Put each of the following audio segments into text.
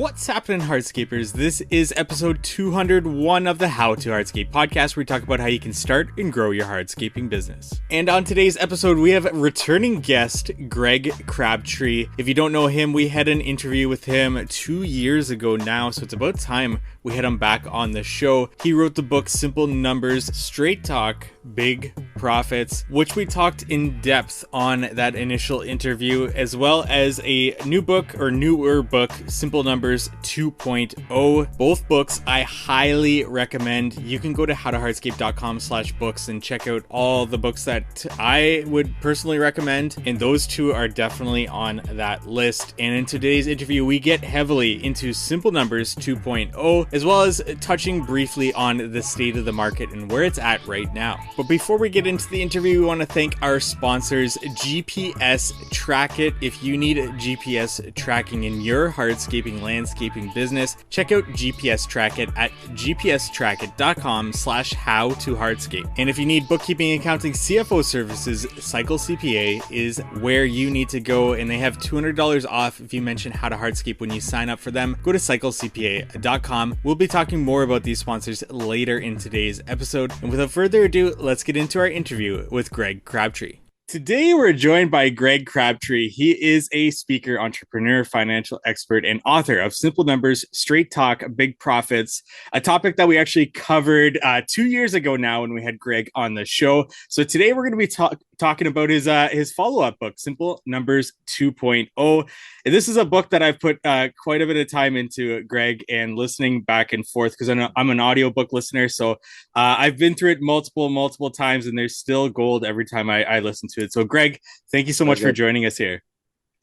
What's happening, Hardscapers? This is episode 201 of the How to Hardscape podcast, where we talk about how you can start and grow your hardscaping business. And on today's episode, we have returning guest Greg Crabtree. If you don't know him, we had an interview with him 2 years ago now, so it's about time we had him back on the show. He wrote the book Simple Numbers, Straight Talk, Big Profits, which we talked in depth on that initial interview, as well as a new book or newer book, Simple Numbers 2.0. Both books I highly recommend. You can go to howtohardscape.com/books and check out all the books that I would personally recommend, and those two are definitely on that list. And in today's interview, we get heavily into Simple Numbers 2.0, as well as touching briefly on the state of the market and where it's at right now. But before we get into the interview, we want to thank our sponsors, GPS Track It. If you need GPS tracking in your hardscaping landscaping business, check out GPS Track It at gpstrackit.com/howtohardscape. And if you need bookkeeping, accounting, CFO services, Cycle CPA is where you need to go, and they have $200 off if you mention How to Hardscape when you sign up for them. Go to cyclecpa.com. We'll be talking more about these sponsors later in today's episode. And without further ado, let's get into our interview with Greg Crabtree. Today, we're joined by Greg Crabtree. He is a speaker, entrepreneur, financial expert, and author of Simple Numbers, Straight Talk, Big Profits, a topic that we actually covered 2 years ago now when we had Greg on the show. So today, we're going to be talking about his follow-up book, Simple Numbers 2.0. And this is a book that I've put quite a bit of time into, Greg, and listening back and forth, because I'm an audiobook listener. So I've been through it multiple times, and there's still gold every time I listen to it. So Greg, thank you so much for joining us here.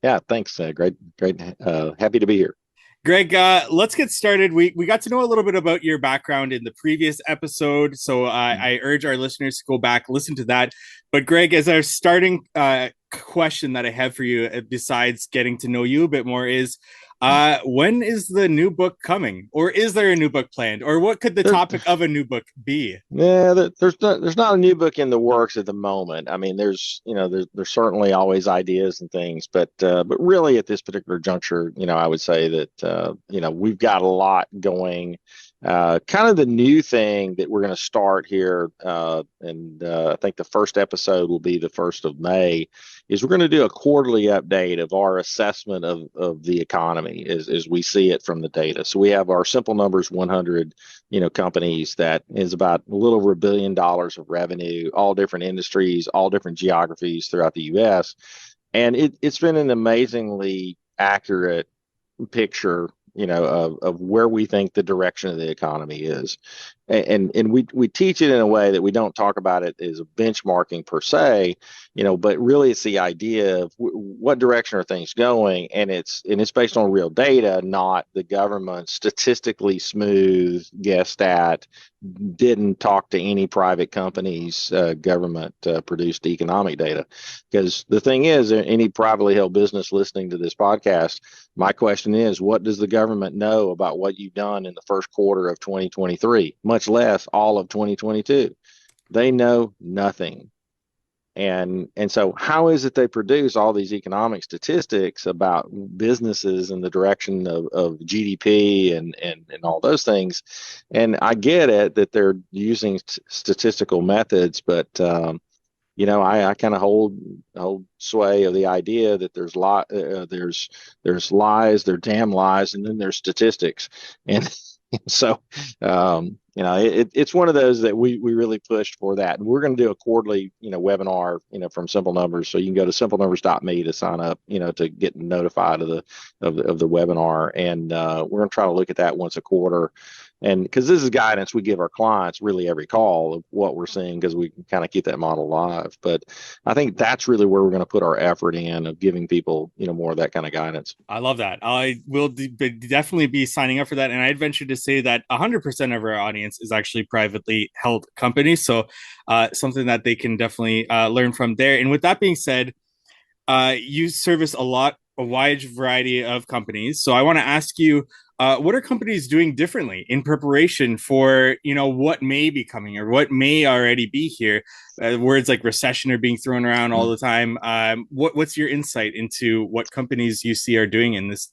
Yeah, thanks. Great. Happy to be here. Greg, let's get started. We got to know a little bit about your background in the previous episode, so I urge our listeners to go back, listen to that. But Greg, as our starting question that I have for you, besides getting to know you a bit more, is when is the new book coming, or is there a new book planned, or what could the topic of a new book be? Yeah, there's not a new book in the works at the moment. I mean, there's certainly always ideas and things, but really at this particular juncture, I would say that we've got a lot going. Kind of the new thing that we're going to start here, and I think the first episode will be the 1st of May, is we're going to do a quarterly update of our assessment of the economy as we see it from the data. So we have our Simple Numbers 100, companies that is about a little over $1 billion of revenue, all different industries, all different geographies throughout the U.S. And it's been an amazingly accurate picture of where we think the direction of the economy is. And we teach it in a way that we don't talk about it as a benchmarking per se, but really it's the idea of what direction are things going, and it's based on real data, not the government statistically smooth, guessed at, didn't talk to any private companies, government produced economic data. Because the thing is, any privately held business listening to this podcast, my question is, what does the government know about what you've done in the first quarter of 2023? Much less all of 2022. They know nothing. And so how is it they produce all these economic statistics about businesses and the direction of GDP and all those things? And I get it that they're using statistical methods, but I kind of hold sway of the idea that there's lies, there are damn lies, and then there's statistics. And so, it's one of those that we really pushed for that. And we're going to do a quarterly, webinar, from Simple Numbers. So you can go to simplenumbers.me to sign up, to get notified of the webinar. And we're going to try to look at that once a quarter. And because this is guidance we give our clients really every call of what we're seeing, because we can kind of keep that model alive. But I think that's really where we're going to put our effort in, of giving people, more of that kind of guidance. I love that. I will definitely be signing up for that. And I'd venture to say that 100% of our audience is actually privately held companies. So something that they can definitely learn from there. And with that being said, you service a wide variety of companies. So I want to ask you, what are companies doing differently in preparation for, what may be coming or what may already be here? Words like recession are being thrown around all the time. What's your insight into what companies you see are doing in this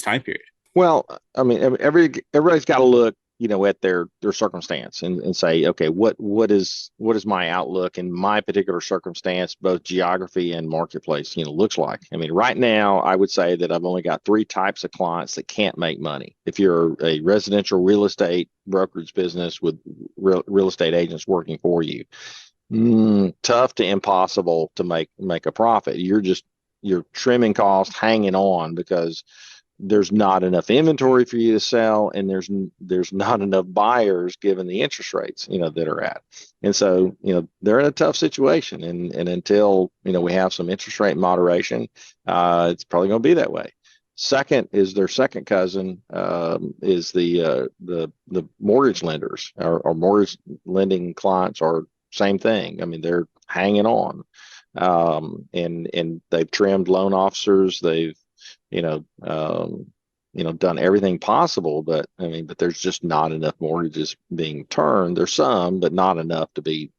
time period? Well, I mean, everybody's got to look, at their circumstance and say, okay, what is my outlook in my particular circumstance, both geography and marketplace, looks like. I mean, right now, I would say that I've only got three types of clients that can't make money. If you're a residential real estate brokerage business with real estate agents working for you, tough to impossible to make a profit. You're trimming costs, hanging on because there's not enough inventory for you to sell, and there's not enough buyers given the interest rates that are at. And so they're in a tough situation, and until we have some interest rate moderation, it's probably going to be that way. Second is their second cousin, is the mortgage lenders, or mortgage lending clients are same thing. I mean, they're hanging on, and they've trimmed loan officers. They've you know, um, done everything possible, but I mean, but there's just not enough mortgages being turned. There's some, but not enough to be,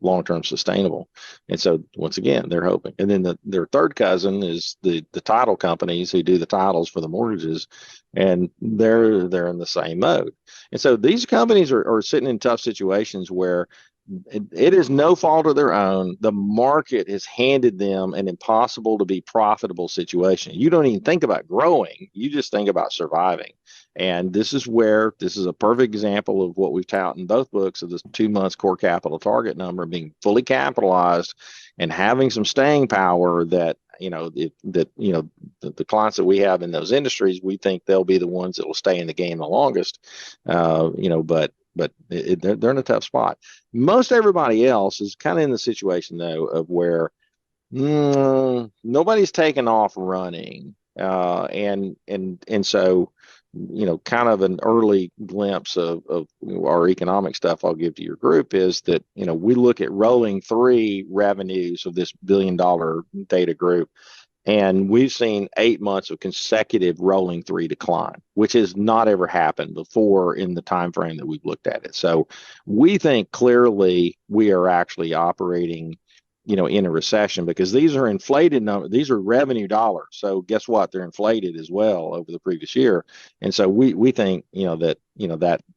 long-term sustainable. And so once again, they're hoping. And then their third cousin is the title companies who do the titles for the mortgages, and they're in the same mode. And so these companies are sitting in tough situations where it is no fault of their own. The market has handed them an impossible to be profitable situation. You don't even think about growing, you just think about surviving. And this is a perfect example of what we've touted in both books of this 2 months core capital target number being fully capitalized and having some staying power that the clients that we have in those industries, we think they'll be the ones that will stay in the game the longest. But they're in a tough spot. Most everybody else is kind of in the situation though of where nobody's taken off running, and so kind of an early glimpse of our economic stuff I'll give to your group is that we look at rolling three revenues of this $1 billion data group, and we've seen 8 months of consecutive rolling three decline, which has not ever happened before in the time frame that we've looked at it. So we think clearly we are actually operating, in a recession, because these are inflated numbers. These are revenue dollars. So guess what? They're inflated as well over the previous year. And so we think,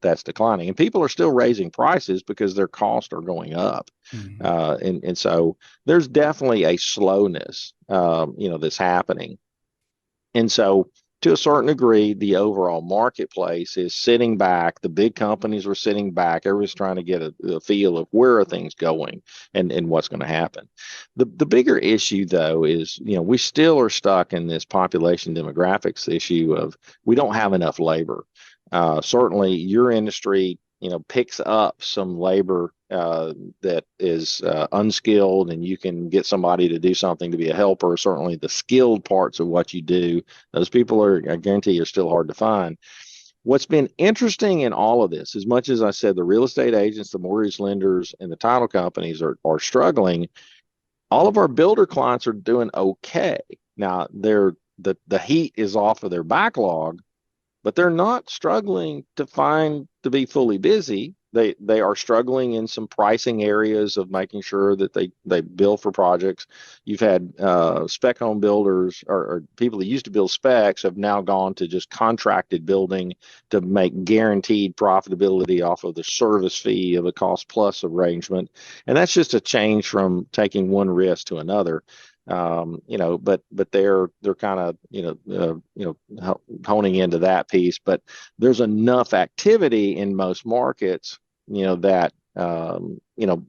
that's declining, and people are still raising prices because their costs are going up. Mhm. And so there's definitely a slowness, that's happening. And so, to a certain degree, the overall marketplace is sitting back. The big companies are sitting back. Everyone's trying to get a feel of where are things going and what's going to happen. The bigger issue, though, is we still are stuck in this population demographics issue of we don't have enough labor. Certainly, your industry picks up some labor that is unskilled, and you can get somebody to do something to be a helper. Certainly, the skilled parts of what you do, those people I guarantee, are still hard to find. What's been interesting in all of this, as much as I said the real estate agents, the mortgage lenders, and the title companies are struggling, all of our builder clients are doing okay. Now, the heat is off of their backlog, but they're not struggling to be fully busy. They are struggling in some pricing areas of making sure that they bill for projects. You've had spec home builders, or people that used to build specs have now gone to just contracted building to make guaranteed profitability off of the service fee of a cost plus arrangement. And that's just a change from taking one risk to another. But they're kind of honing into that piece. But there's enough activity in most markets, that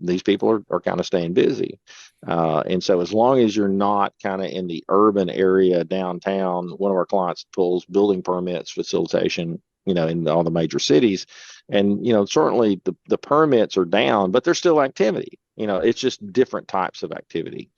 these people are kind of staying busy. And so as long as you're not kind of in the urban area downtown, one of our clients pulls building permits facilitation, in all the major cities, and certainly the permits are down, but there's still activity. It's just different types of activity.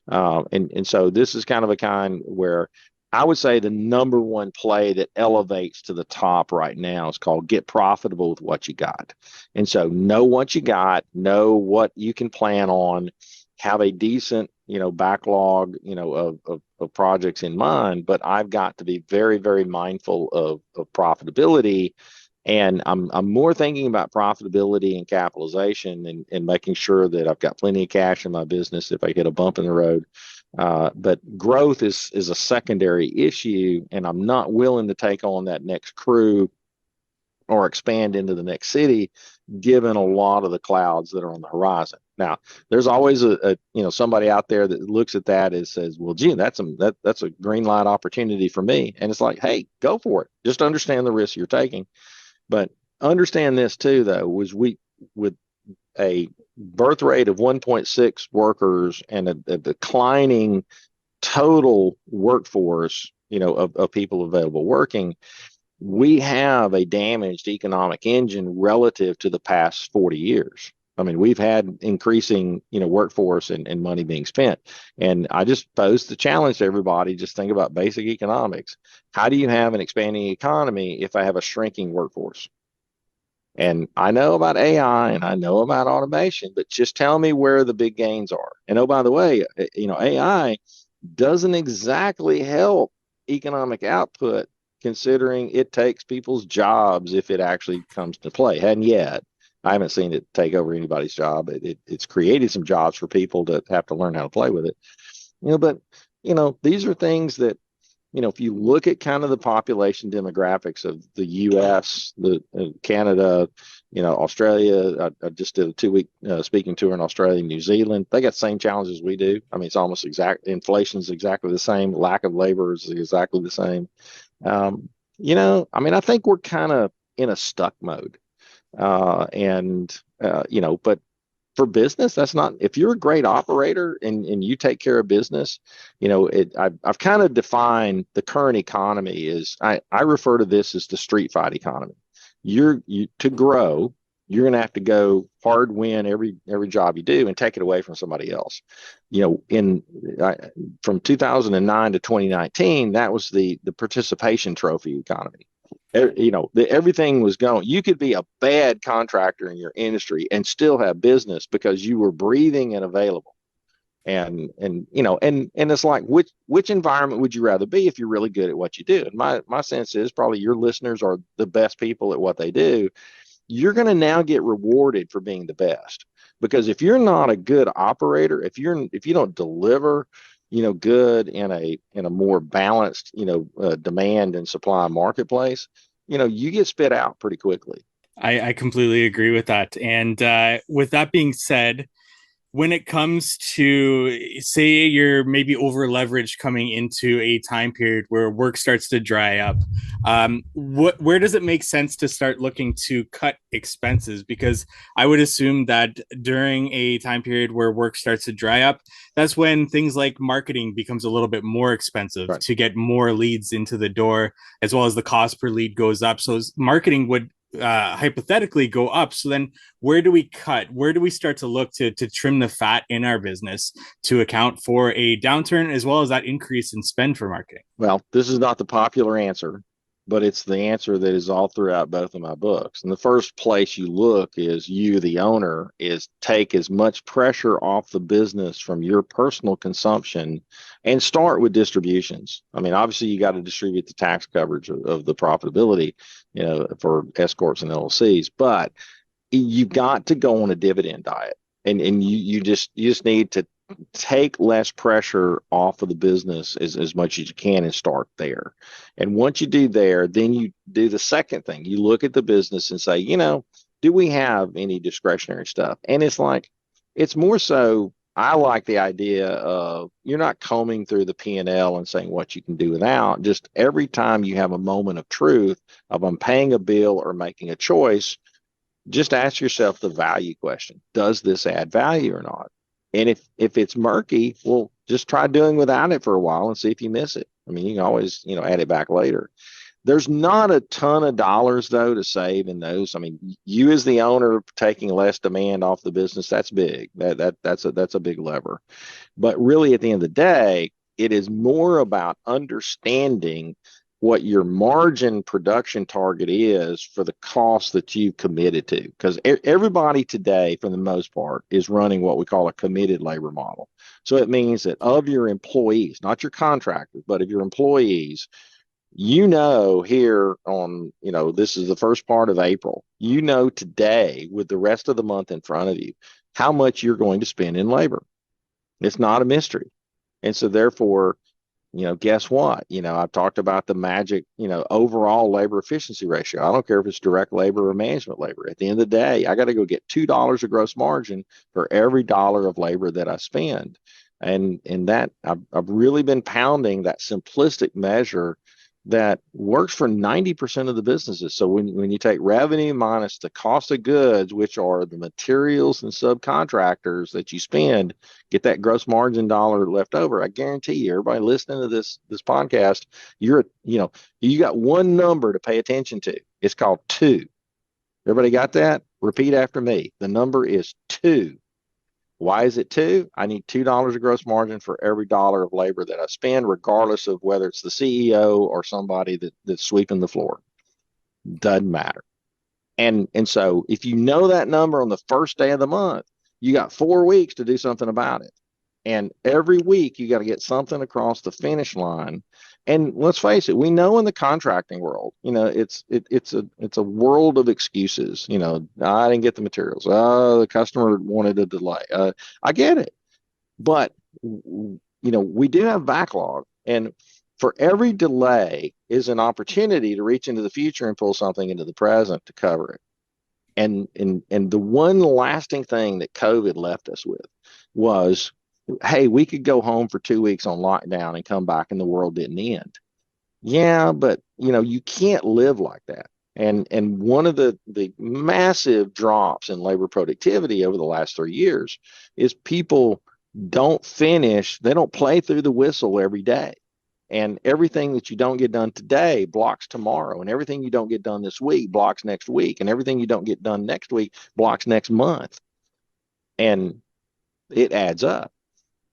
And so this is kind of a kind where I would say the number one play that elevates to the top right now is called get profitable with what you got. And so know what you got, know what you can plan on, have a decent, backlog, of projects in mind. But I've got to be very, very mindful of profitability. And I'm more thinking about profitability and capitalization, and making sure that I've got plenty of cash in my business if I hit a bump in the road, But growth is a secondary issue, and I'm not willing to take on that next crew or expand into the next city, given a lot of the clouds that are on the horizon. Now, there's always somebody out there that looks at that and says, "Well, gee, that's a green light opportunity for me." And it's like, "Hey, go for it. Just understand the risk you're taking." But understand this too, though, was we with a birth rate of 1.6 workers and a declining total workforce, of people available working, we have a damaged economic engine relative to the past 40 years. I mean, we've had increasing, workforce and money being spent. And I just posed the challenge to everybody. Just think about basic economics. How do you have an expanding economy if I have a shrinking workforce? And I know about AI and I know about automation, but just tell me where the big gains are. And oh, by the way, AI doesn't exactly help economic output, considering it takes people's jobs if it actually comes to play. Hadn't yet. I haven't seen it take over anybody's job. It's created some jobs for people to have to learn how to play with it. But these are things that, if you look at kind of the population demographics of the U.S., the Canada, Australia. I just did a 2-week speaking tour in Australia and New Zealand. They got the same challenges we do. I mean, it's almost exact. Inflation is exactly the same. Lack of labor is exactly the same. I mean, I think we're kind of in a stuck mode. But for business, that's not, if you're a great operator and you take care of business, I've kind of defined the current economy as I refer to this as the street fight economy. To grow, you're going to have to go hard win every job you do and take it away from somebody else. From 2009 to 2019, that was the participation trophy economy. Everything was going. You could be a bad contractor in your industry and still have business because you were breathing and available. And it's like, which environment would you rather be if you're really good at what you do? And my sense is probably your listeners are the best people at what they do. You're going to now get rewarded for being the best, because if you're not a good operator, if you don't deliver, good in a more balanced, demand and supply marketplace, you get spit out pretty quickly. I completely agree with that. And with that being said, when it comes to, say, you're maybe over leveraged coming into a time period where work starts to dry up, where does it make sense to start looking to cut expenses? Because I would assume that during a time period where work starts to dry up, that's when things like marketing becomes a little bit more expensive, right, to get more leads into the door, as well as the cost per lead goes up. So marketing would hypothetically go up. So then where do we cut? Where do we start to look to trim the fat in our business to account for a downturn as well as that increase in spend for marketing? Well, this is not the popular answer, but it's the answer that is all throughout both of my books. And the first place you look is, you, the owner, is take as much pressure off the business from your personal consumption and start with distributions. I mean, obviously you got to distribute the tax coverage of the profitability, for S corps and LLCs, but you got to go on a dividend diet, and you just need to take less pressure off of the business as much as you can and start there. And once you do there, then you do the second thing. You look at the business and say, do we have any discretionary stuff? And it's more so, I like the idea of, you're not combing through the P&L and saying what you can do without. Just every time you have a moment of truth of, I'm paying a bill or making a choice, just ask yourself the value question. Does this add value or not? And if it's murky, well, just try doing without it for a while and see if you miss it. I mean, you can always, add it back later. There's not a ton of dollars, though, to save in those. I mean, you as the owner taking less demand off the business, that's big. That's a big lever. But really, at the end of the day, it is more about understanding what your margin production target is for the cost that you've committed to. Because everybody today, for the most part, is running what we call a committed labor model. So it means that of your employees, not your contractors, but of your employees, here on, this is the first part of April, today, with the rest of the month in front of you, how much you're going to spend in labor. It's not a mystery. And so therefore, guess what? I've talked about the magic, overall labor efficiency ratio. I don't care if it's direct labor or management labor. At the end of the day, I got to go get $2 of gross margin for every dollar of labor that I spend. And that I've really been pounding that simplistic measure that works for 90% of the businesses. So when you take revenue minus the cost of goods, which are the materials and subcontractors that you spend, get that gross margin dollar left over. I guarantee you, everybody listening to this podcast, you got one number to pay attention to. It's called two. Everybody got that? Repeat after me. The number is two. Why is it two? I need $2 of gross margin for every dollar of labor that I spend, regardless of whether it's the CEO or somebody that's sweeping the floor. Doesn't matter. And so if you know that number on the first day of the month, you got 4 weeks to do something about it. And every week you got to get something across the finish line. And let's face it, we know in the contracting world, it's a world of excuses. I didn't get the materials. The customer wanted a delay. I get it, but we do have backlog, and for every delay is an opportunity to reach into the future and pull something into the present to cover it. And the one lasting thing that COVID left us with was, hey, we could go home for 2 weeks on lockdown and come back and the world didn't end. Yeah, but you can't live like that. And one of the massive drops in labor productivity over the last 3 years is people they don't play through the whistle every day. And everything that you don't get done today blocks tomorrow. And everything you don't get done this week blocks next week. And everything you don't get done next week blocks next month. And it adds up.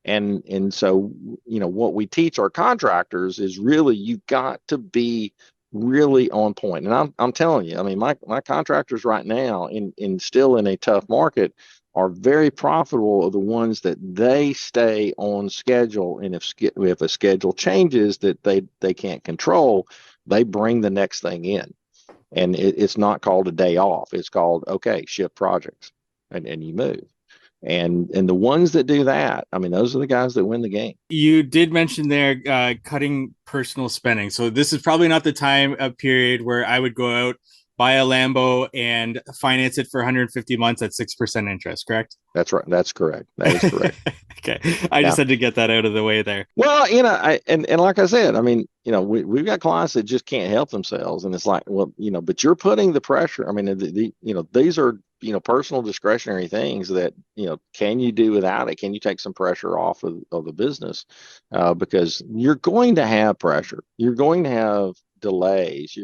And so, what we teach our contractors is really, you've got to be really on point. And I'm telling you, I mean, my contractors right now in still in a tough market are very profitable of the ones that they stay on schedule. And if a schedule changes that they can't control, they bring the next thing in. And it's not called a day off. It's called, okay, shift projects, and you move. And the ones that do that, I mean, those are the guys that win the game. You did mention there cutting personal spending. So this is probably not the time period where I would go out, buy a Lambo and finance it for 150 months at 6% interest, correct? That's right. That's correct. That is correct. Okay. I just had to get that out of the way there. Well, and like I said, I mean, we've got clients that just can't help themselves. And it's like, well, but you're putting the pressure. I mean, these are, personal discretionary things that, can you do without it? Can you take some pressure off of the business? Because you're going to have pressure. You're going to have delays.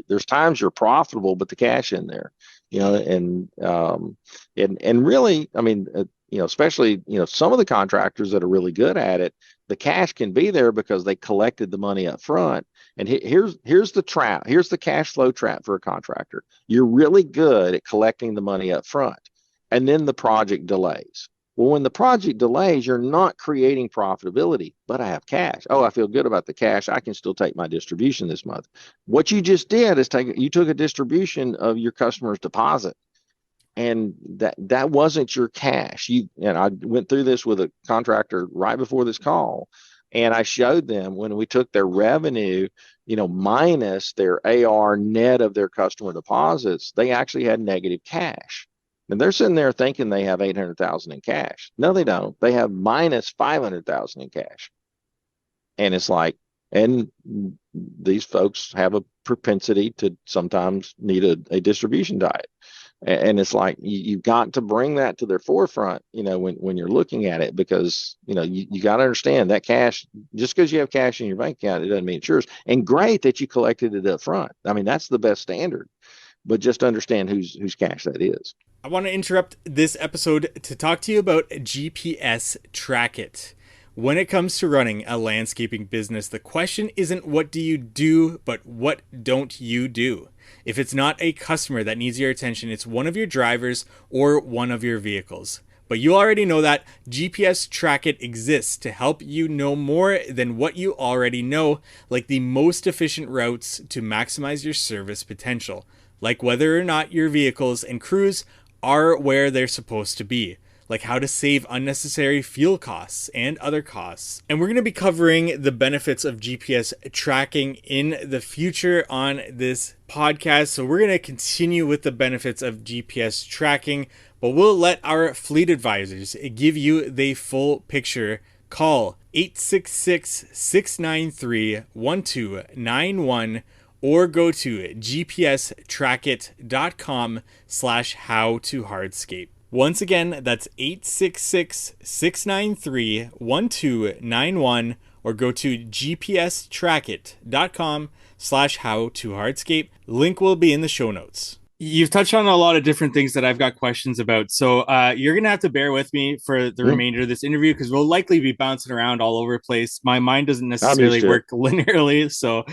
There's times you're profitable, but the cash in there, and really, I mean, especially, some of the contractors that are really good at it, the cash can be there because they collected the money up front. And here's the trap. Here's the cash flow trap for a contractor. You're really good at collecting the money up front, and then the project delays. Well, when the project delays, you're not creating profitability, but I have cash. Oh, I feel good about the cash. I can still take my distribution this month. What you just did is you took a distribution of your customer's deposit. And that wasn't your cash. And I went through this with a contractor right before this call, and I showed them when we took their revenue, minus their AR net of their customer deposits, they actually had negative cash. And they're sitting there thinking they have 800,000 in cash. No, they don't. They have minus 500,000 in cash. And it's like, and these folks have a propensity to sometimes need a distribution diet. And it's like, you've got to bring that to their forefront, when you're looking at it, because, you got to understand that cash, just because you have cash in your bank account, it doesn't mean it's yours. And great that you collected it up front. I mean, that's the best standard, but just understand whose cash that is. I want to interrupt this episode to talk to you about GPS Track It. When it comes to running a landscaping business, the question isn't what do you do, but what don't you do? If it's not a customer that needs your attention, it's one of your drivers or one of your vehicles. But you already know that GPS Track It exists to help you know more than what you already know, like the most efficient routes to maximize your service potential, like whether or not your vehicles and crews are where they're supposed to be, like how to save unnecessary fuel costs and other costs. And we're going to be covering the benefits of GPS tracking in the future on this podcast. So we're going to continue with the benefits of GPS tracking, but we'll let our fleet advisors give you the full picture. Call 866-693-1291 or go to gpstrackit.com/how-to-hardscape. Once again, that's 866-693-1291 or go to gpstrackit.com/how-to-hardscape. Link will be in the show notes. You've touched on a lot of different things that I've got questions about. So you're going to have to bear with me for the remainder of this interview because we'll likely be bouncing around all over the place. My mind doesn't necessarily work linearly. So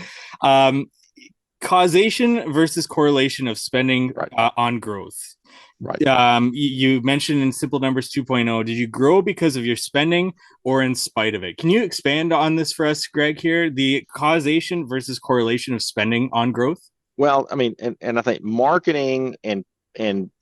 causation versus correlation of spending on growth. Right. You mentioned in Simple Numbers 2.0, did you grow because of your spending or in spite of it? Can you expand on this for us, Greg, here? The causation versus correlation of spending on growth? Well, I mean, and I think marketing and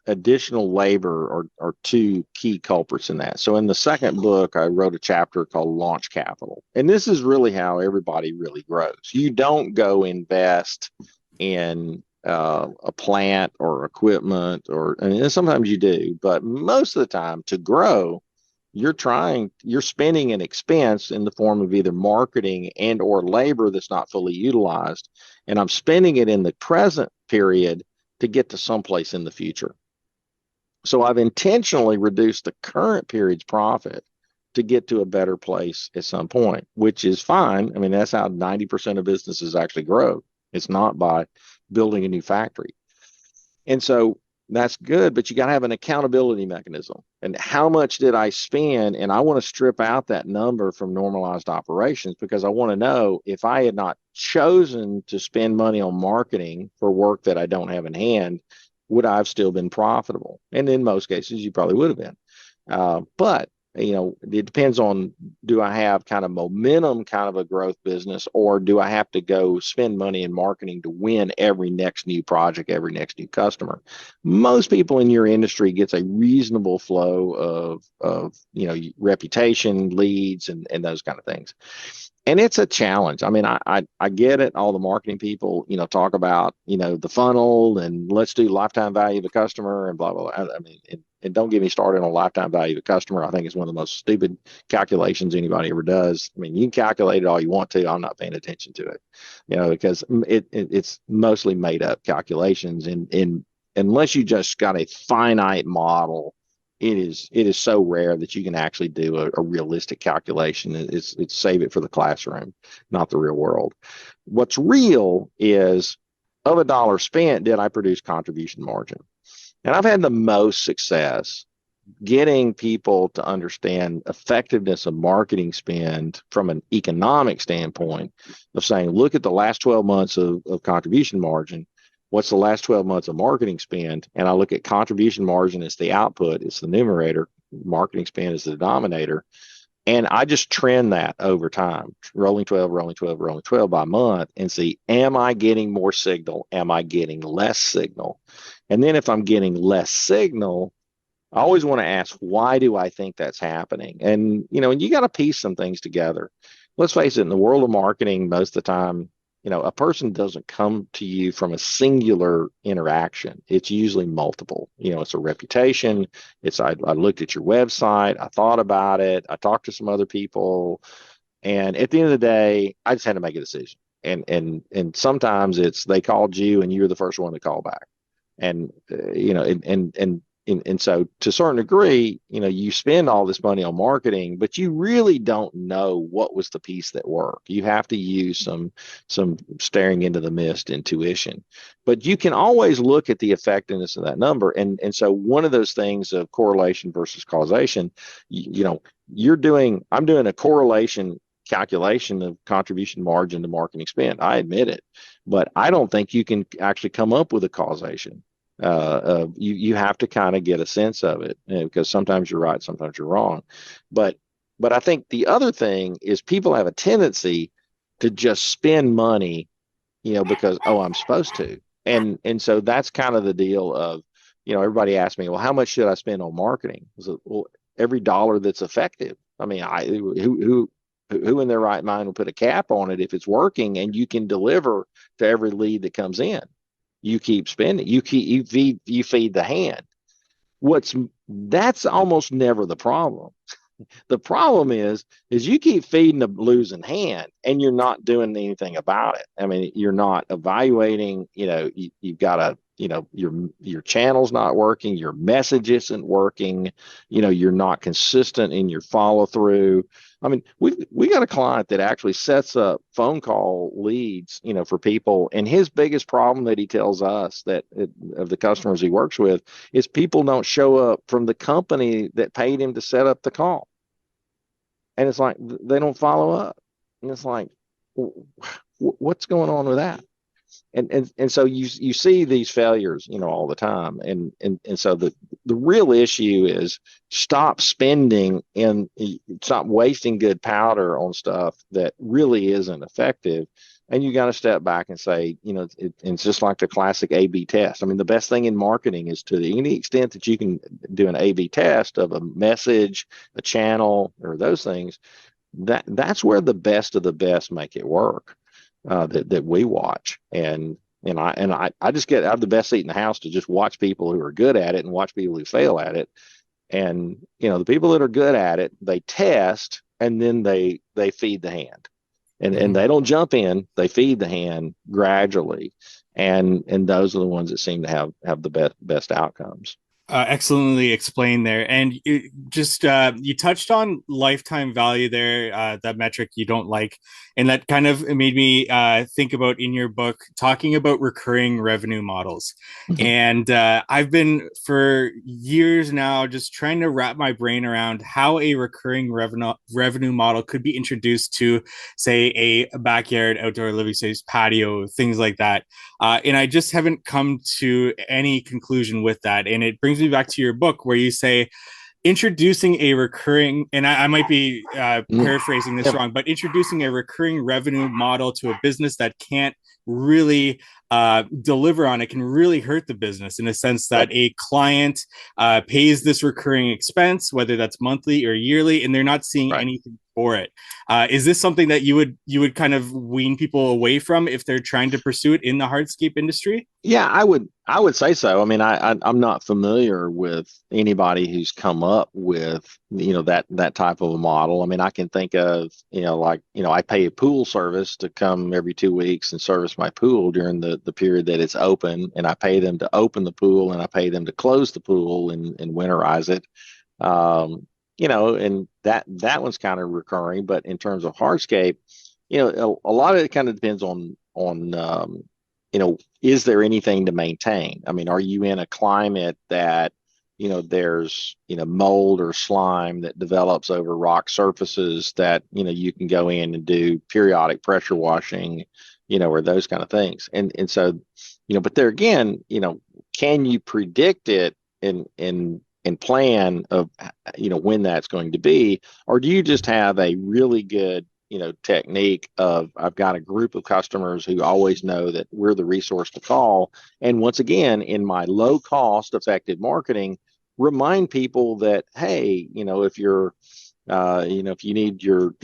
additional labor are two key culprits in that. So in the second book, I wrote a chapter called Launch Capital. And this is really how everybody really grows. You don't go invest in a plant or equipment, and sometimes you do, but most of the time to grow, you're spending an expense in the form of either marketing and or labor that's not fully utilized. And I'm spending it in the present period to get to someplace in the future. So I've intentionally reduced the current period's profit to get to a better place at some point, which is fine. I mean, that's how 90% of businesses actually grow. It's not by building a new factory. And so that's good, but you got to have an accountability mechanism. And how much did I spend? And I want to strip out that number from normalized operations because I want to know if I had not chosen to spend money on marketing for work that I don't have in hand, would I have still been profitable? And in most cases, you probably would have been. But it depends on, do I have kind of momentum, kind of a growth business, or do I have to go spend money in marketing to win every next new project, every next new customer? Most people in your industry gets a reasonable flow of reputation, leads, and those kind of things. And it's a challenge. I mean, I get it. All the marketing people, talk about, the funnel and let's do lifetime value of a customer and blah, blah, blah. I mean, and don't get me started on lifetime value of a customer. I think it's one of the most stupid calculations anybody ever does. I mean, you can calculate it all you want to. I'm not paying attention to it, because it's mostly made up calculations. And unless you just got a finite model, it is so rare that you can actually do a realistic calculation. It's save it for the classroom, not the real world. What's real is, of a dollar spent, did I produce contribution margin? And I've had the most success getting people to understand effectiveness of marketing spend from an economic standpoint of saying, look at the last 12 months of contribution margin. What's the last 12 months of marketing spend? And I look at contribution margin as the output, it's the numerator, marketing spend is the denominator. And I just trend that over time, rolling 12, rolling 12, rolling 12 by month, and see, am I getting more signal? Am I getting less signal? And then if I'm getting less signal, I always want to ask, why do I think that's happening? And, you got to piece some things together. Let's face it, in the world of marketing, most of the time, a person doesn't come to you from a singular interaction. It's usually multiple. It's a reputation. It's I looked at your website. I thought about it. I talked to some other people. And at the end of the day, I just had to make a decision. And sometimes it's they called you and you're the first one to call back. And and so to a certain degree, you spend all this money on marketing, but you really don't know what was the piece that worked. You have to use some staring into the mist intuition, but you can always look at the effectiveness of that number. And so one of those things of correlation versus causation, I'm doing a correlation calculation of contribution margin to marketing spend. I admit it, but I don't think you can actually come up with a causation. You have to kind of get a sense of it, because sometimes you're right, sometimes you're wrong. But I think the other thing is people have a tendency to just spend money, because, oh, I'm supposed to. And so that's kind of the deal of, everybody asks me, well, how much should I spend on marketing? I said, well, every dollar that's effective. I mean, who in their right mind will put a cap on it if it's working and you can deliver to every lead that comes in? You keep spending. You feed the hand. What's That's almost never the problem. The problem is you keep feeding a losing hand and you're not doing anything about it. I mean, you're not evaluating, you've got to, your channel's not working, your message isn't working, you're not consistent in your follow through. I mean, we got a client that actually sets up phone call leads, for people. And his biggest problem that he tells us of the customers he works with is people don't show up from the company that paid him to set up the call. And it's like they don't follow up. And it's like, what's going on with that? And so you see these failures, all the time. And so the real issue is stop spending and stop wasting good powder on stuff that really isn't effective. And you got to step back and say, it's just like the classic A/B test. I mean, the best thing in marketing is, to any extent that you can do an A/B test of a message, a channel, or those things, that's where the best of the best make it work. That we watch, and I just get out of the best seat in the house to just watch people who are good at it and watch people who fail at it. And the people that are good at it, they test and then they feed the hand. And they don't jump in, they feed the hand gradually. And those are the ones that seem to have the best outcomes. Excellently explained there. And you touched on lifetime value there, that metric you don't like. And that kind of made me think about, in your book, talking about recurring revenue models. Mm-hmm. And I've been for years now just trying to wrap my brain around how a recurring revenue model could be introduced to, say, a backyard outdoor living space, patio, things like that. And I just haven't come to any conclusion with that. And it brings me back to your book where you say introducing a recurring, and I might be paraphrasing this wrong, but introducing a recurring revenue model to a business that can't really deliver on it can really hurt the business, in a sense that a client pays this recurring expense, whether that's monthly or yearly, and they're not seeing anything for it. Is this something that you would kind of wean people away from if they're trying to pursue it in the hardscape industry? Yeah, I would say so. I mean, I'm not familiar with anybody who's come up with, that type of a model. I mean, I can think of, I pay a pool service to come every 2 weeks and service my pool during the period that it's open, and I pay them to open the pool and I pay them to close the pool and winterize it. And that one's kind of recurring. But in terms of hardscape, a lot of it kind of depends on is there anything to maintain? I mean, are you in a climate that, there's, mold or slime that develops over rock surfaces that, you can go in and do periodic pressure washing, or those kind of things. And so, but there again, can you predict it and plan of, when that's going to be, or do you just have a really good, technique of, I've got a group of customers who always know that we're the resource to call. And once again, in my low cost, effective marketing, remind people that, hey, if you're, if you need your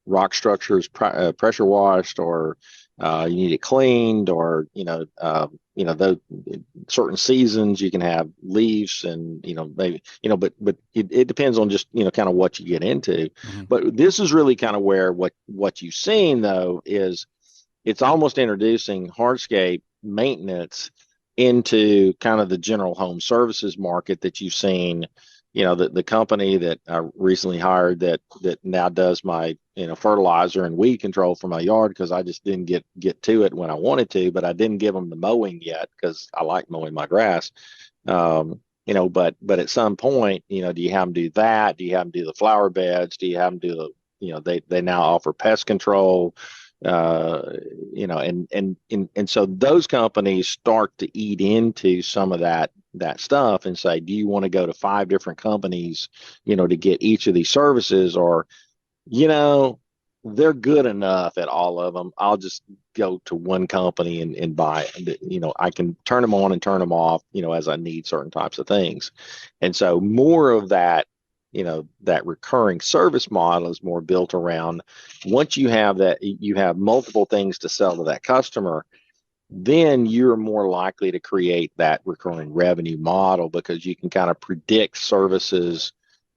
rock structures pressure washed, or you need it cleaned, or those certain seasons you can have leaves, and maybe but it depends on just kind of what you get into. Mm-hmm. But this is really kind of where what you've seen, though, is it's almost introducing hardscape maintenance into kind of the general home services market that you've seen. The company that I recently hired that now does my fertilizer and weed control for my yard, because I just didn't get to it when I wanted to, but I didn't give them the mowing yet because I like mowing my grass. But at some point, do you have them do that? Do you have them do the flower beds? Do you have them do they now offer pest control? And so those companies start to eat into some of that stuff and say, do you want to go to 5 different companies, to get each of these services? Or, they're good enough at all of them. I'll just go to one company and buy it. I can turn them on and turn them off, as I need certain types of things. And so more of that, that recurring service model is more built around once you have that, you have multiple things to sell to that customer, then you're more likely to create that recurring revenue model because you can kind of predict services.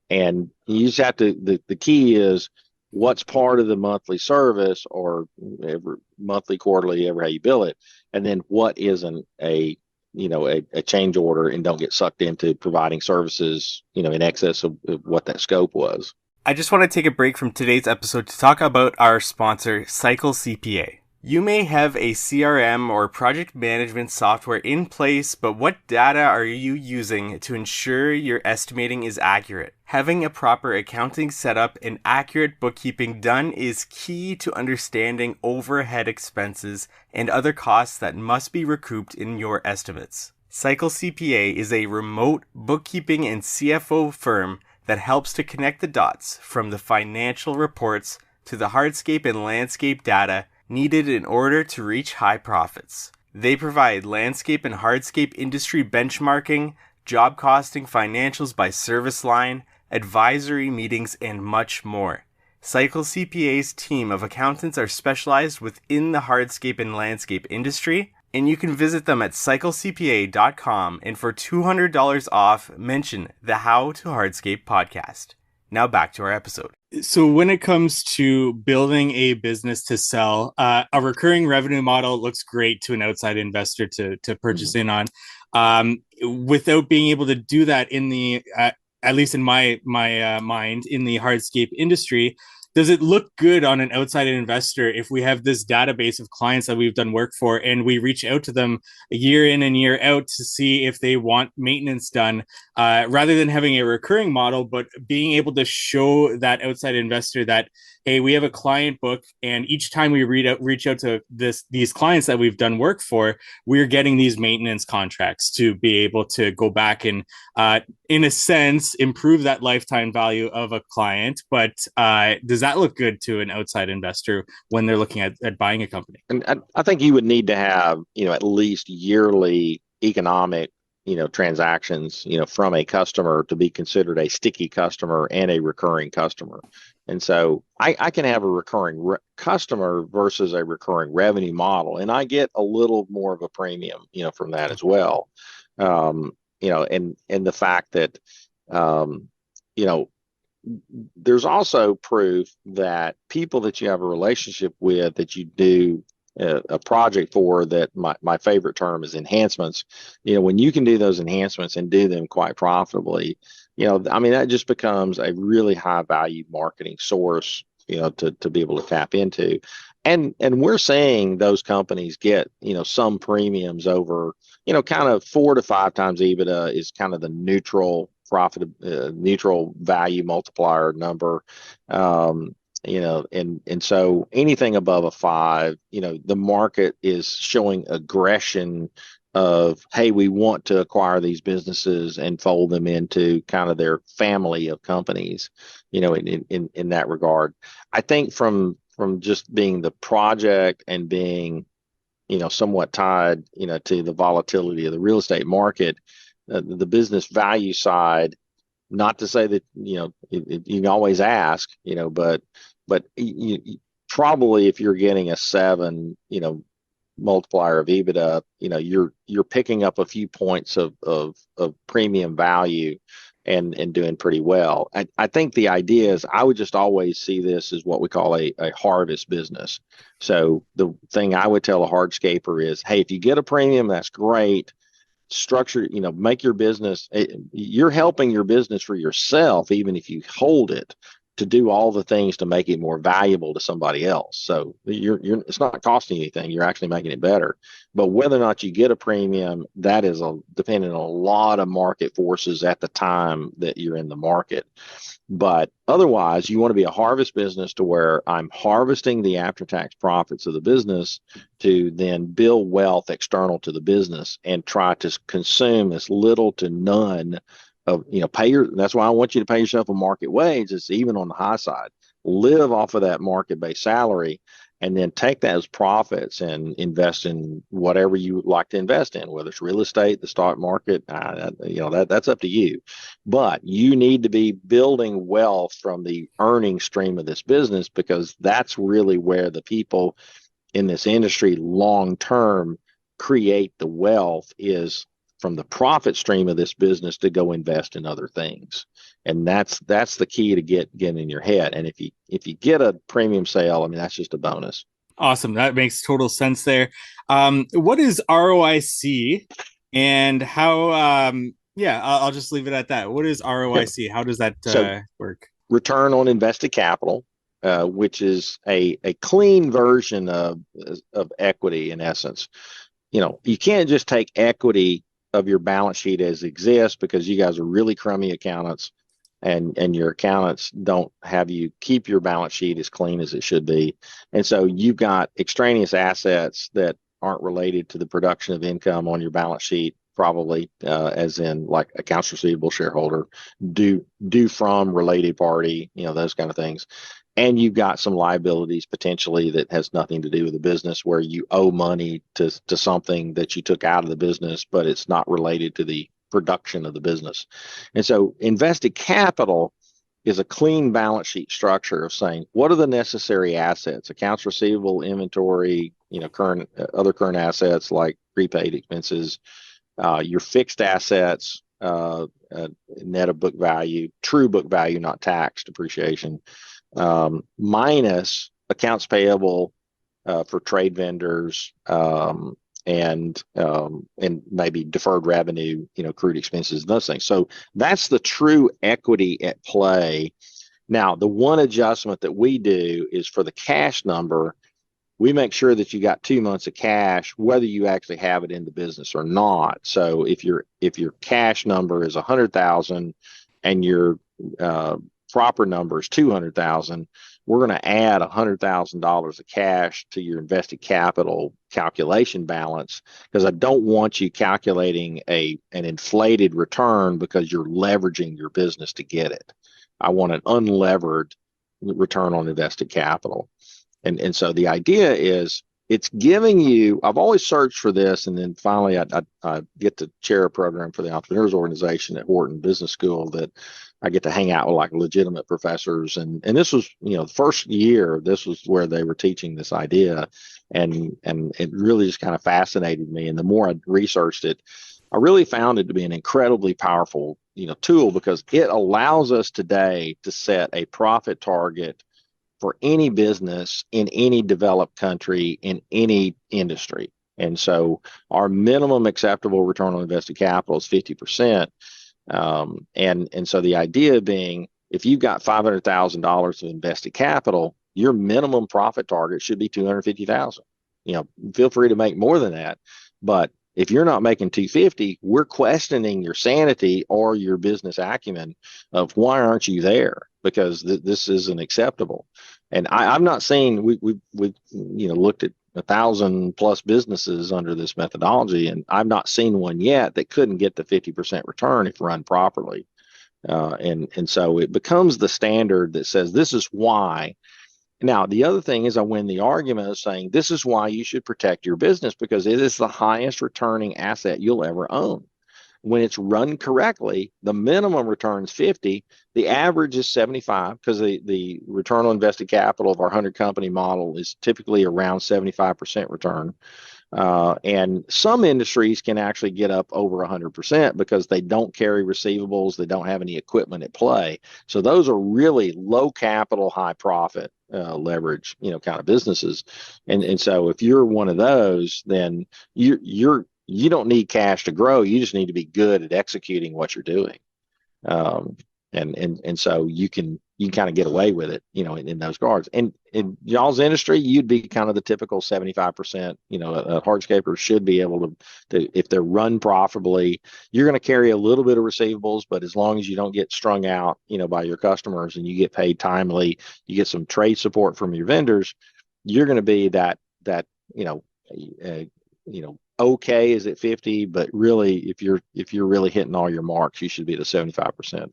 And you just have to, the key is what's part of the monthly service or every monthly, quarterly, ever how you bill it, and then what isn't a change order, and don't get sucked into providing services, in excess of what that scope was. I just want to take a break from today's episode to talk about our sponsor, Cycle CPA. You may have a CRM or project management software in place, but what data are you using to ensure your estimating is accurate? Having a proper accounting setup and accurate bookkeeping done is key to understanding overhead expenses and other costs that must be recouped in your estimates. Cycle CPA is a remote bookkeeping and CFO firm that helps to connect the dots from the financial reports to the hardscape and landscape data needed in order to reach high profits. They provide landscape and hardscape industry benchmarking, job costing, financials by service line, advisory meetings, and much more. Cycle CPA's team of accountants are specialized within the hardscape and landscape industry, and you can visit them at cyclecpa.com, and for $200 off, mention the How to Hardscape podcast. Now back to our episode. So when it comes to building a business to sell, a recurring revenue model looks great to an outside investor to purchase in on. Without being able to do that in the, at least in my mind, in the hardscape industry, does it look good on an outside investor if we have this database of clients that we've done work for and we reach out to them year in and year out to see if they want maintenance done, rather than having a recurring model, but being able to show that outside investor that, hey, we have a client book, and each time we reach out to these clients that we've done work for, we're getting these maintenance contracts to be able to go back and, in a sense, improve that lifetime value of a client. But does that look good to an outside investor when they're looking at buying a company? And I think you would need to have, at least yearly economic, transactions, from a customer to be considered a sticky customer and a recurring customer. And so I can have a recurring customer versus a recurring revenue model, and I get a little more of a premium, from that as well. And the fact that, there's also proof that people that you have a relationship with, that you do a project for, that my favorite term is enhancements. When you can do those enhancements and do them quite profitably, that just becomes a really high value marketing source, to be able to tap into. And we're seeing those companies get, some premiums over, kind of 4 to 5 times EBITDA is kind of the neutral profit, neutral value multiplier number. And so anything above a 5, the market is showing aggression of, hey, we want to acquire these businesses and fold them into kind of their family of companies, in that regard. I think from just being the project and being, somewhat tied, to the volatility of the real estate market, the business value side, not to say that, you can always ask, but probably if you're getting a 7, multiplier of EBITDA, you're picking up a few points of premium value and doing pretty well. I think the idea is, I would just always see this as what we call a harvest business. So the thing I would tell a hardscaper is, hey, if you get a premium, that's great. Structure, make your business, you're helping your business for yourself, even if you hold it, to do all the things to make it more valuable to somebody else. So it's not costing you anything. You're actually making it better. But whether or not you get a premium, that is depending on a lot of market forces at the time that you're in the market. But otherwise, you want to be a harvest business to where I'm harvesting the after-tax profits of the business to then build wealth external to the business and try to consume as little to none of, that's why I want you to pay yourself a market wage. It's even on the high side. live off of that market-based salary, and then take those profits and invest in whatever you like to invest in, whether it's real estate, the stock market, that's up to you. But you need to be building wealth from the earning stream of this business, because that's really where the people in this industry long term create the wealth, is from the profit stream of this business to go invest in other things. And that's the key to get in your head. And if you get a premium sale, I mean, that's just a bonus. Awesome. That makes total sense there. What is ROIC and how, yeah, I'll just leave it at that. What is ROIC? How does that So work? return on invested capital, which is a clean version of equity in essence. You can't just take equity of your balance sheet as exists, because you guys are really crummy accountants, and your accountants don't have you keep your balance sheet as clean as it should be. And so you've got extraneous assets that aren't related to the production of income on your balance sheet, probably, as in like accounts receivable, shareholder, due from related party, those kind of things. And you've got some liabilities potentially that has nothing to do with the business, where you owe money to something that you took out of the business, but it's not related to the production of the business. And so invested capital is a clean balance sheet structure of saying, what are the necessary assets, accounts receivable, inventory, current other current assets like prepaid expenses, your fixed assets, net of book value, true book value, not tax depreciation, minus accounts payable for trade vendors, and maybe deferred revenue, accrued expenses, those things. So that's the true equity at play. Now, the one adjustment that we do is for the cash number. We make sure that you got 2 months of cash, whether you actually have it in the business or not. So if your cash number is 100,000 and your proper number is 200,000, we're going to add $100,000 of cash to your invested capital calculation balance, because I don't want you calculating an inflated return because you're leveraging your business to get it. I want an unlevered return on invested capital. And so the idea is, it's giving you, I've always searched for this, and then finally I get to chair a program for the Entrepreneurs Organization at Wharton Business School, that I get to hang out with like legitimate professors. And this was, the first year, this was where they were teaching this idea. And it really just kind of fascinated me. And the more I researched it, I really found it to be an incredibly powerful, tool, because it allows us today to set a profit target for any business in any developed country in any industry. And so our minimum acceptable return on invested capital is 50%. And so the idea being, if you've got $500,000 of invested capital, your minimum profit target should be 250,000. Feel free to make more than that, but if you're not making 250, we're questioning your sanity or your business acumen of why aren't you there? Because this isn't acceptable. And I've not seen, we've looked at 1,000 plus businesses under this methodology, and I've not seen one yet that couldn't get the 50% return if run properly. And so it becomes the standard that says this is why. Now, the other thing is, I win the argument of saying this is why you should protect your business, because it is the highest returning asset you'll ever own. When it's run correctly, the minimum return is 50. The average is 75, because the return on invested capital of our 100 company model is typically around 75% return. And some industries can actually get up over 100% because they don't carry receivables, they don't have any equipment at play. So those are really low capital, high profit, leverage, kind of businesses. And so if you're one of those, then you don't need cash to grow. You just need to be good at executing what you're doing. And so you can kind of get away with it, in those regards. And in y'all's industry, you'd be kind of the typical 75%. A hardscaper should be able to, if they're run profitably, you're going to carry a little bit of receivables, but as long as you don't get strung out, by your customers, and you get paid timely, you get some trade support from your vendors, you're going to be that okay is at 50, but really, if you're really hitting all your marks, you should be at a 75%,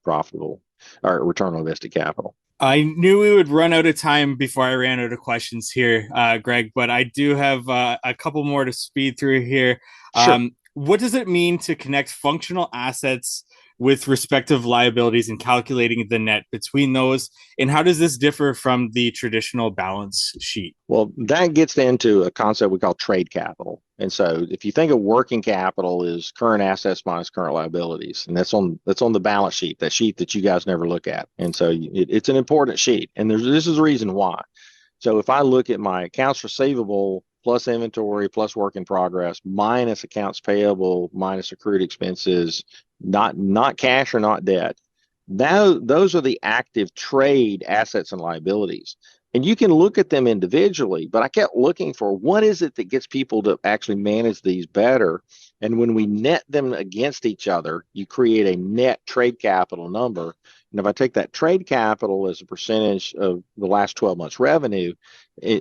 profitable or return on invested capital. I knew we would run out of time before I ran out of questions here, Greg, but I do have a couple more to speed through here. Sure. What does it mean to connect functional assets with respective liabilities and calculating the net between those? And how does this differ from the traditional balance sheet? Well, that gets into a concept we call trade capital. And so if you think of working capital is current assets minus current liabilities, and that's on the balance sheet, that sheet that you guys never look at. And so it's an important sheet. And this is the reason why. So if I look at my accounts receivable plus inventory plus work in progress minus accounts payable minus accrued expenses, not cash or not debt, now those are the active trade assets and liabilities. And you can look at them individually, but I kept looking for what is it that gets people to actually manage these better. And when we net them against each other, you create a net trade capital number. And if I take that trade capital as a percentage of the last 12 months revenue,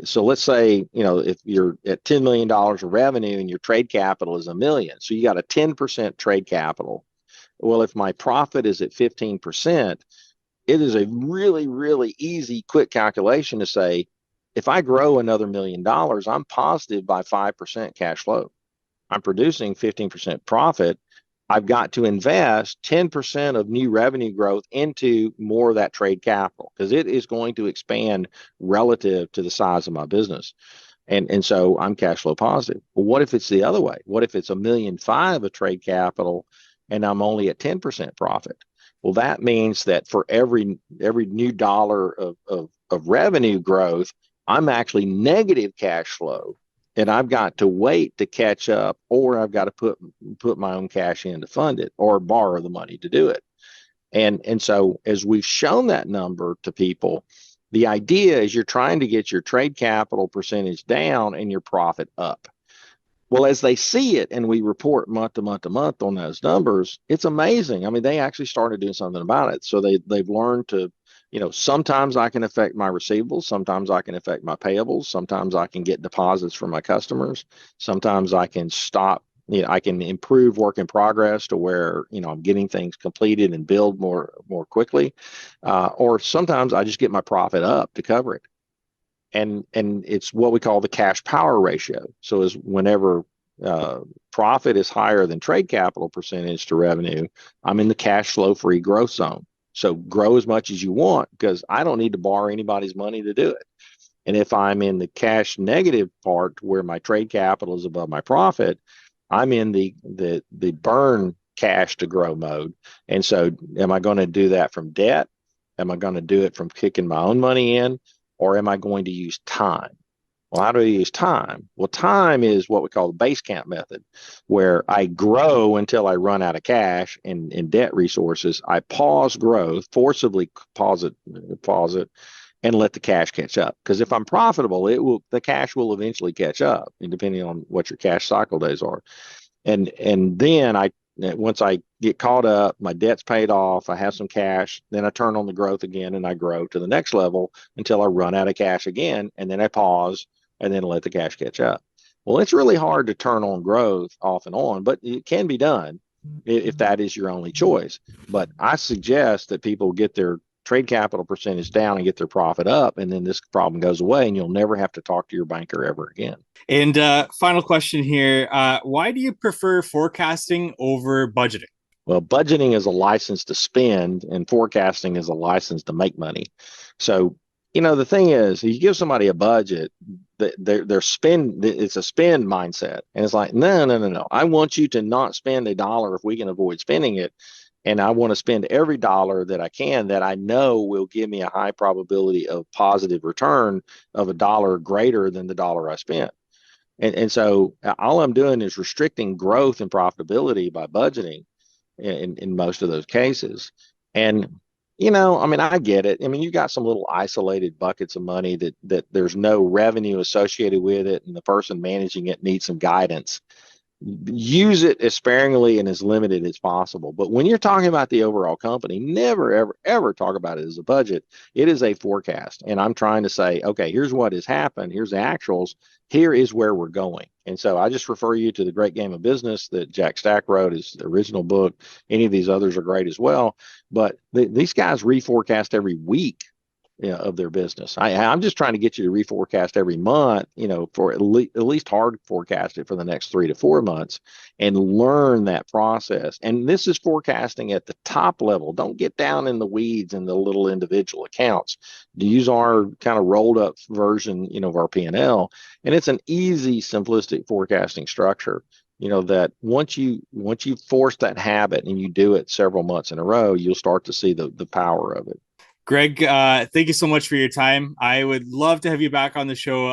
so let's say, if you're at $10 million of revenue and your trade capital is a million, so you got a 10% trade capital. Well, if my profit is at 15%, it is a really, really easy, quick calculation to say, if I grow another $1 million, I'm positive by 5% cash flow. I'm producing 15% profit. I've got to invest 10% of new revenue growth into more of that trade capital because it is going to expand relative to the size of my business. And so I'm cash flow positive. But what if it's the other way? What if it's $1.5 million of trade capital and I'm only at 10% profit? Well, that means that for every new dollar of revenue growth, I'm actually negative cash flow, and I've got to wait to catch up, or I've got to put my own cash in to fund it, or borrow the money to do it. And so as we've shown that number to people, the idea is you're trying to get your trade capital percentage down and your profit up. Well, as they see it and we report month to month to month on those numbers, it's amazing. I mean, they actually started doing something about it. So they've learned to, sometimes I can affect my receivables, sometimes I can affect my payables, sometimes I can get deposits from my customers, sometimes I can stop, I can improve work in progress to where, I'm getting things completed and build more quickly. Or sometimes I just get my profit up to cover it. And it's what we call the cash power ratio. So is whenever profit is higher than trade capital percentage to revenue, I'm in the cash flow free growth zone. So grow as much as you want because I don't need to borrow anybody's money to do it. And if I'm in the cash negative part where my trade capital is above my profit, I'm in the burn cash to grow mode. And so am I going to do that from debt? Am I going to do it from kicking my own money in? Or am I going to use time? Well, how do I use time? Well, time is what we call the base camp method, where I grow until I run out of cash and debt resources. I pause growth, forcibly pause it, and let the cash catch up. Because if I'm profitable, the cash will eventually catch up, depending on what your cash cycle days are. And then once I get caught up, my debt's paid off, I have some cash, then I turn on the growth again and I grow to the next level until I run out of cash again, and then I pause and then let the cash catch up. Well, it's really hard to turn on growth off and on, but it can be done if that is your only choice. But I suggest that people get their trade capital percentage down and get their profit up, and then this problem goes away and you'll never have to talk to your banker ever again. And final question here. Why do you prefer forecasting over budgeting? Well, budgeting is a license to spend, and forecasting is a license to make money. So, the thing is, you give somebody a budget, their spend, it's a spend mindset, and it's like, no, no, no, no. I want you to not spend a dollar if we can avoid spending it, and I want to spend every dollar that I can that I know will give me a high probability of positive return of a dollar greater than the dollar I spent. And so all I'm doing is restricting growth and profitability by budgeting in most of those cases. And, I mean, I get it. I mean, you got some little isolated buckets of money that there's no revenue associated with it, and the person managing it needs some guidance. Use it as sparingly and as limited as possible. But when you're talking about the overall company, never, ever, ever talk about it as a budget. It is a forecast. And I'm trying to say, okay, here's what has happened. Here's the actuals. Here is where we're going. And so I just refer you to The Great Game of Business that Jack Stack wrote, his original book. Any of these others are great as well. But these guys reforecast every week. of their business. I'm just trying to get you to reforecast every month, for at least hard forecast it for the next 3 to 4 months and learn that process. And this is forecasting at the top level. Don't get down in the weeds in the little individual accounts. Use our kind of rolled up version, of our P&L. And it's an easy, simplistic forecasting structure. That once you force that habit and you do it several months in a row, you'll start to see the power of it. Greg, thank you so much for your time. I would love to have you back on the show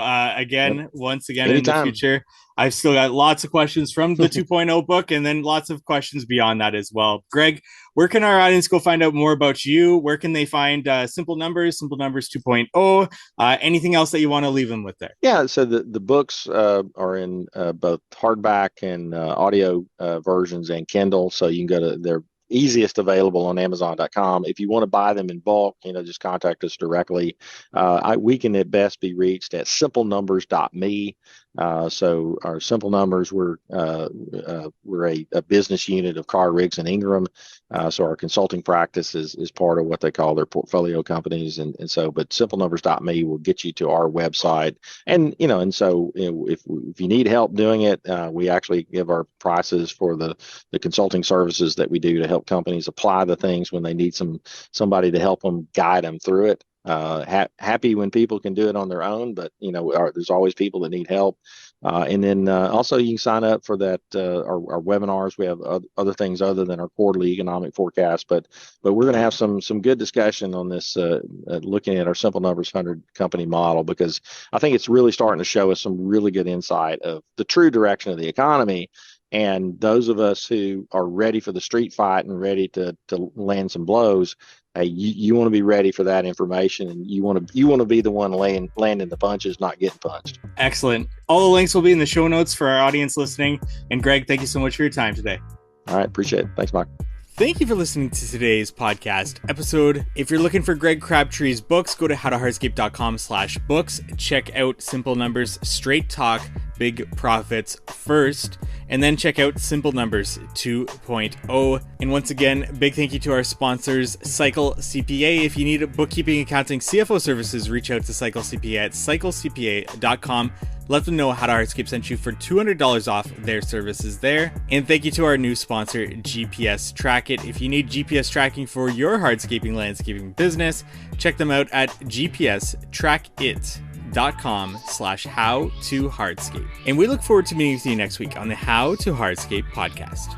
once again Anytime. In the future. I've still got lots of questions from the 2.0 book and then lots of questions beyond that as well. Greg, where can our audience go find out more about you? Where can they find Simple Numbers 2.0? Anything else that you want to leave them with there? Yeah, so the books are in both hardback and audio versions and Kindle. So you can go to their easiest available on Amazon.com. If you want to buy them in bulk, just contact us directly. We can at best be reached at simplenumbers.me. So our Simple Numbers, we're a business unit of Carr, Riggs and Ingram. So our consulting practice is part of what they call their portfolio companies. But simplenumbers.me will get you to our website. So if you need help doing it, we actually give our prices for the consulting services that we do to help companies apply the things when they need somebody to help them guide them through it. Happy when people can do it on their own, but there's always people that need help. And then also you can sign up for that our webinars. We have other things other than our quarterly economic forecast, but we're going to have some good discussion on this, looking at our Simple Numbers 100 company model, because I think it's really starting to show us some really good insight of the true direction of the economy. And those of us who are ready for the street fight and ready to land some blows, hey, you want to be ready for that information, and you want to be the one landing the punches, not getting punched. Excellent. All the links will be in the show notes for our audience listening. And Greg, thank you so much for your time today. All right, appreciate it. Thanks, Mike. Thank you for listening to today's podcast episode. If you're looking for Greg Crabtree's books, go to howtohardscape.com/books. Check out Simple Numbers, Straight Talk, Big Profits first, and then check out Simple Numbers 2.0. And once again, big thank you to our sponsors, Cycle CPA. If you need bookkeeping, accounting, CFO services, reach out to Cycle CPA at cyclecpa.com. Let them know How to Hardscape sent you for $200 off their services there. And thank you to our new sponsor, GPS Track It. If you need GPS tracking for your hardscaping landscaping business, check them out at gpstrackit.com/how-to-hardscape. And we look forward to meeting with you next week on the How to Hardscape podcast.